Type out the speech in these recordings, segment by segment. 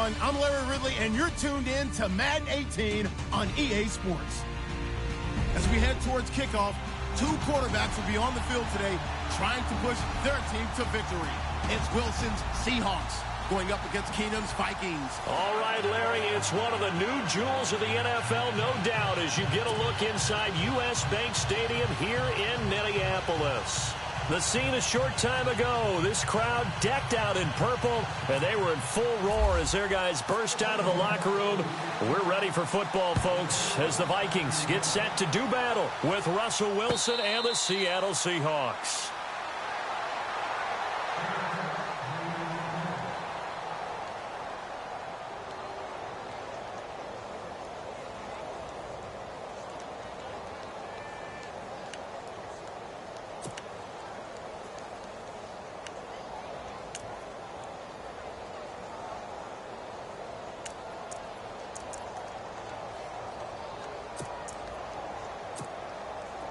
everyone. I'm Larry Ridley, and you're tuned in to Madden 18 on EA Sports. As we head towards kickoff, two quarterbacks will be on the field today trying to push their team to victory. It's Wilson's Seahawks going up against Keenum's Vikings. All right, Larry, it's one of the new jewels of the NFL, no doubt, as you get a look inside U.S. Bank Stadium here in Minneapolis. The scene a short time ago, this crowd decked out in purple, and they were in full roar as their guys burst out of the locker room. We're ready for football, folks, as the Vikings get set to do battle with Russell Wilson and the Seattle Seahawks.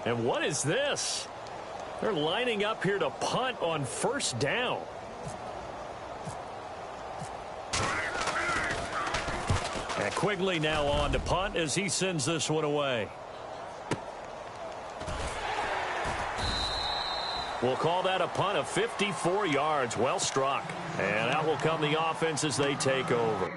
And what is this? They're lining up here to punt on first down. And Quigley now on to punt as he sends this one away. We'll call that a punt of 54 yards. Well struck. And out will come the offense as they take over.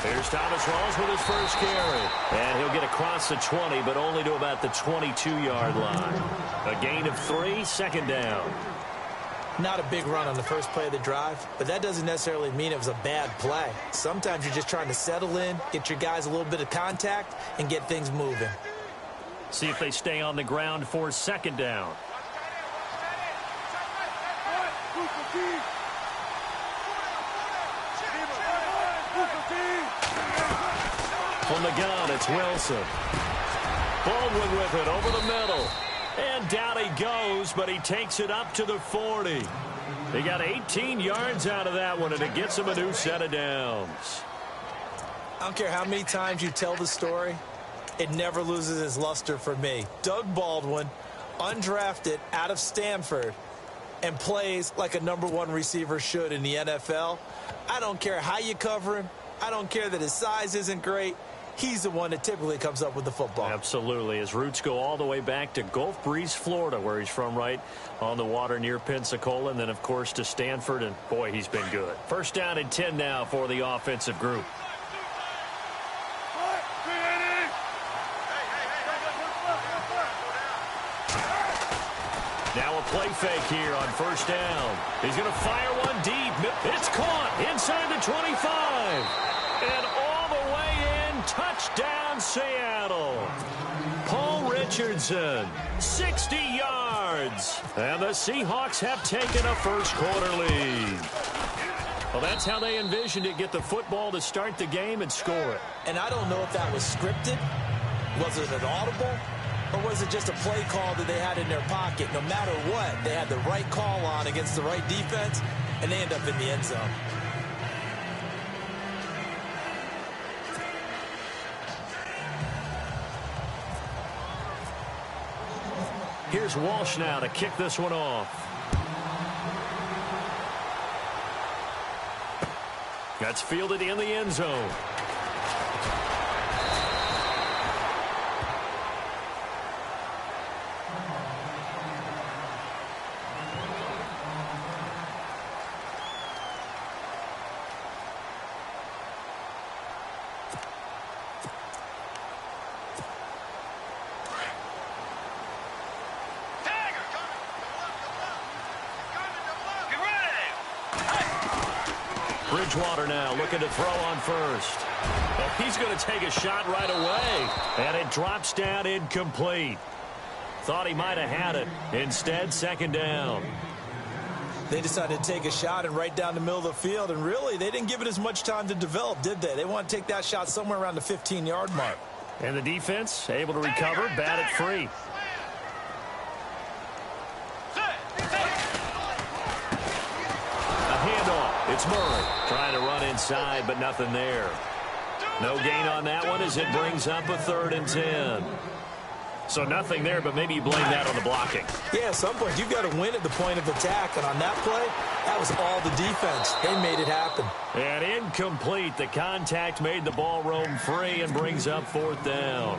Here's Thomas Rawls with his first carry. And he'll get across the 20, but only to about the 22-yard line. A gain of 3, second down. Not a big run on the first play of the drive, but that doesn't necessarily mean it was a bad play. Sometimes you're just trying to settle in, get your guys a little bit of contact, and get things moving. See if they stay on the ground for second down. From the gun, it's Wilson. Baldwin with it over the middle. And down he goes, but he takes it up to the 40. He got 18 yards out of that one, and it gets him a new set of downs. I don't care how many times you tell the story, it never loses its luster for me. Doug Baldwin, undrafted out of Stanford, and plays like a #1 receiver should in the NFL. I don't care how you cover him. I don't care that his size isn't great. He's the one that typically comes up with the football. Absolutely. His roots go all the way back to Gulf Breeze, Florida, where he's from, right on the water near Pensacola, and then, of course, to Stanford, and, boy, he's been good. First down and 10 now for the offensive group. Now a play fake here on first down. He's going to fire one deep. It's caught inside the 25. And all the way in, touchdown Seattle. Paul Richardson, 60 yards. And the Seahawks have taken a first-quarter lead. Well, that's how they envisioned it, get the football to start the game and score it. And I don't know if that was scripted. Was it an audible? Or was it just a play call that they had in their pocket? No matter what, they had the right call on against the right defense, and they end up in the end zone. Here's Walsh now to kick this one off. That's fielded in the end zone. Bridgewater now looking to throw on first. Oh, he's going to take a shot right away. And it drops down incomplete. Thought he might have had it. Instead, second down. They decided to take a shot and right down the middle of the field, and really, they didn't give it as much time to develop, did they? They want to take that shot somewhere around the 15-yard mark. And the defense able to recover, bat it free. A handoff. It's Murray trying to run inside, but nothing there. No gain on that one as it brings up a 3rd and 10. So nothing there, but maybe you blame that on the blocking. Yeah, at some point, you've got to win at the point of attack. And on that play, that was all the defense. They made it happen. And incomplete. The contact made the ball roam free and brings up 4th down.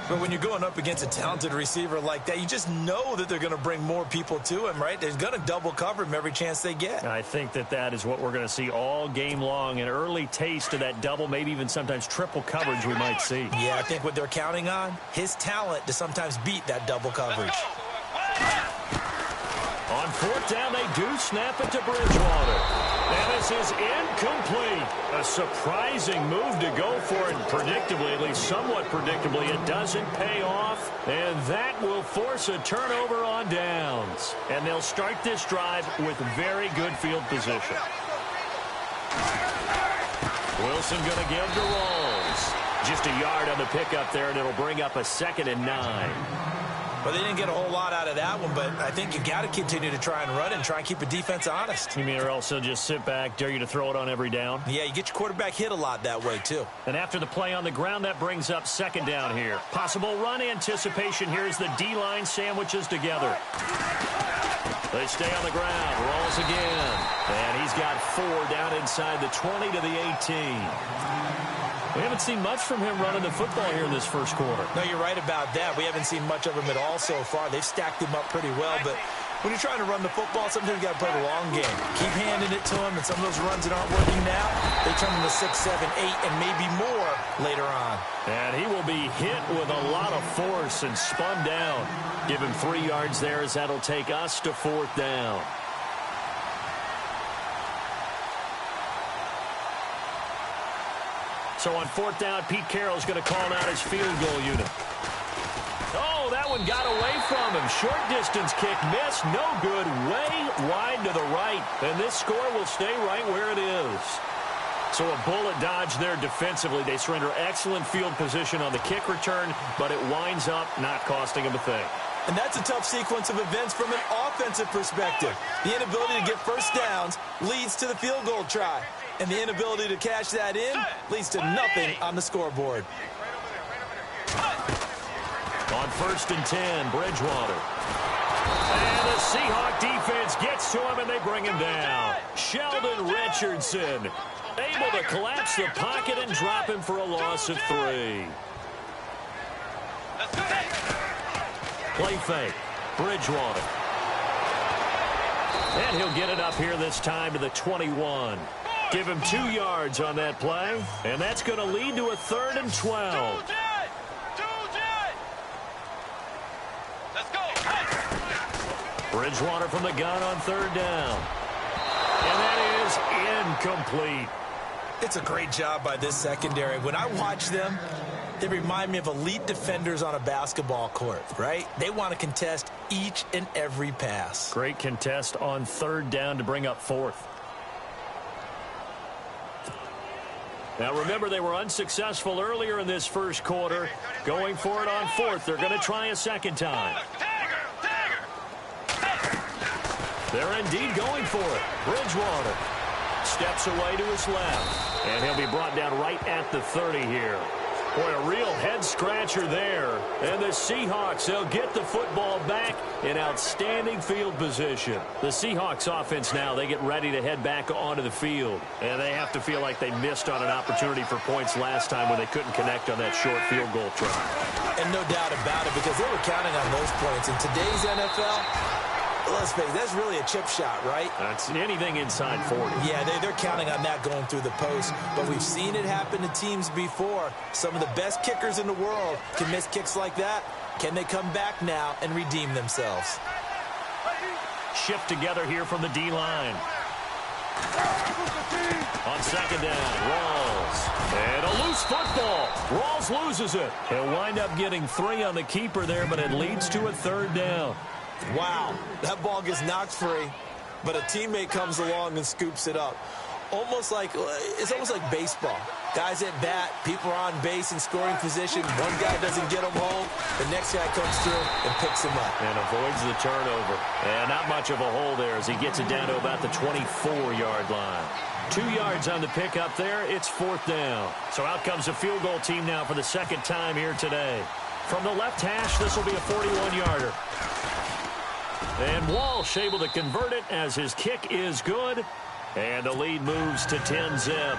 But when you're going up against a talented receiver like that, you just know that they're going to bring more people to him, right? They're going to double cover him every chance they get. I think that is what we're going to see all game long. An early taste of that double, maybe even sometimes triple coverage we might see. Yeah, I think what they're counting on, his talent to sometimes beat that double coverage. On 4th down, they do snap it to Bridgewater. And this is incomplete. A surprising move to go for it. Predictably, at least somewhat predictably, it doesn't pay off. And that will force a turnover on downs. And they'll start this drive with very good field position. Wilson going to give to Rawls. Just a yard on the pickup there, and it'll bring up a 2nd and 9. Well, they didn't get a whole lot out of that one, but I think you got to continue to try and run and try and keep the defense honest. You mean or else they'll just sit back, dare you to throw it on every down? Yeah, you get your quarterback hit a lot that way, too. And after the play on the ground, that brings up 2nd down here. Possible run anticipation here as the D-line sandwiches together. They stay on the ground. Rolls again. And he's got 4 down inside the 20 to the 18. We haven't seen much from him running the football here in this first quarter. No, you're right about that. We haven't seen much of him at all so far. They've stacked him up pretty well, but when you're trying to run the football, sometimes you got to play the long game. Keep handing it to him, and some of those runs that aren't working now, they turn into 6, 7, 8, and maybe more later on. And he will be hit with a lot of force and spun down. Give him 3 yards there as that'll take us to 4th down. So on 4th down, Pete Carroll's going to call out his field goal unit. Oh, that one got away from him. Short distance kick missed. No good. Way wide to the right. And this score will stay right where it is. So a bullet dodge there defensively. They surrender excellent field position on the kick return, but it winds up not costing them a thing. And that's a tough sequence of events from an offensive perspective. The inability to get first downs leads to the field goal try. And the inability to cash that in leads to nothing on the scoreboard. On 1st and 10, Bridgewater. And the Seahawk defense gets to him, and they bring him down. Sheldon Richardson able to collapse the pocket and drop him for a loss of 3. Play fake. Bridgewater. And he'll get it up here this time to the 21. Give him 2 yards on that play, and that's going to lead to a 3rd and 12. Let's go. Bridgewater from the gun on 3rd down. And that is incomplete. It's a great job by this secondary. When I watch them, they remind me of elite defenders on a basketball court, right? They want to contest each and every pass. Great contest on 3rd down to bring up 4th. Now, remember, they were unsuccessful earlier in this first quarter. Going for it on 4th. They're going to try a 2nd time. They're indeed going for it. Bridgewater steps away to his left. And he'll be brought down right at the 30 here. Boy, a real head-scratcher there. And the Seahawks, they'll get the football back in outstanding field position. The Seahawks offense now, they get ready to head back onto the field. And they have to feel like they missed on an opportunity for points last time when they couldn't connect on that short field goal try. And no doubt about it, because they were counting on those points. In today's NFL, let's face it, that's really a chip shot, right? That's anything inside 40. Yeah, they're counting on that going through the post. But we've seen it happen to teams before. Some of the best kickers in the world can miss kicks like that. Can they come back now and redeem themselves? Shift together here from the D-line. On second down, Rawls. And a loose football. Rawls loses it. He'll wind up getting 3 on the keeper there, but it leads to a third down. Wow, that ball gets knocked free, but a teammate comes along and scoops it up. It's almost like baseball. Guys at bat, people are on base in scoring position. One guy doesn't get him home. The next guy comes through and picks him up. And avoids the turnover. And not much of a hole there as he gets it down to about the 24-yard line. 2 yards on the pickup there. It's 4th down. So out comes the field goal team now for the second time here today. From the left hash, this will be a 41-yarder. And Walsh able to convert it as his kick is good. And the lead moves to 10-zip.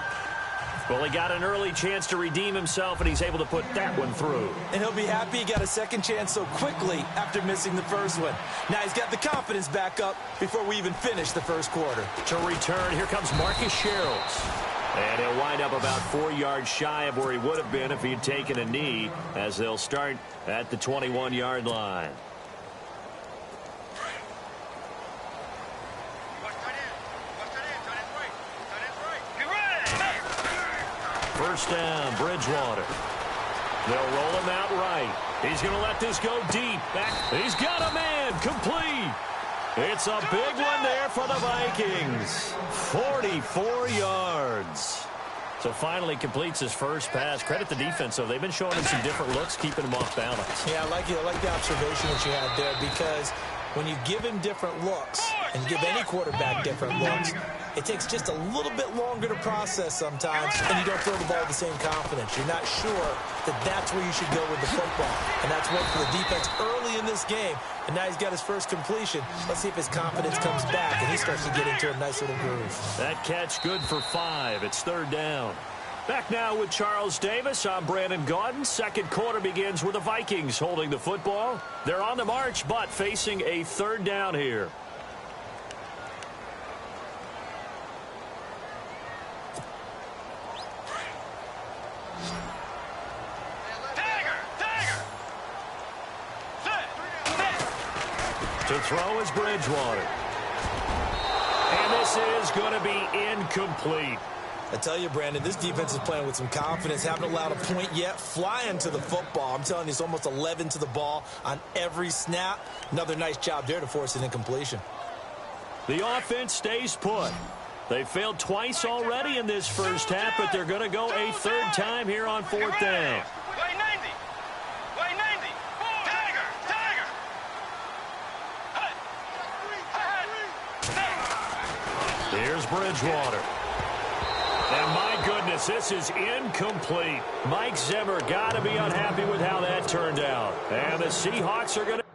Well, he got an early chance to redeem himself, and he's able to put that one through. And he'll be happy he got a second chance so quickly after missing the first one. Now he's got the confidence back up before we even finish the first quarter. To return, here comes Marcus Sherrills. And he'll wind up about 4 yards shy of where he would have been if he had taken a knee, as they'll start at the 21-yard line. First down, Bridgewater. They'll roll him out right. He's going to let this go deep. He's got a man. Complete. It's a big one there for the Vikings. 44 yards. So finally completes his first pass. Credit the defense, though. They've been showing him some different looks, keeping him off balance. Yeah, I like the observation that you had there, because when you give him different looks and give any quarterback different looks, it takes just a little bit longer to process sometimes, and you don't throw the ball with the same confidence. You're not sure that that's where you should go with the football. And that's worked for the defense early in this game, and now he's got his first completion. Let's see if his confidence comes back and he starts to get into a nice little groove. That catch good for 5. It's 3rd down. Back now with Charles Davis. I'm Brandon Gaudin. Second quarter begins with the Vikings holding the football. They're on the march, but facing a 3rd down here. To throw is Bridgewater. And this is going to be incomplete. I tell you, Brandon, this defense is playing with some confidence. Haven't allowed a point yet. Flying to the football. I'm telling you, it's almost 11 to the ball on every snap. Another nice job there to force an incompletion. The offense stays put. They failed twice already in this first half, but they're going to go a 3rd time here on 4th down. Here's Bridgewater. And my goodness, this is incomplete. Mike Zimmer got to be unhappy with how that turned out. And the Seahawks are going to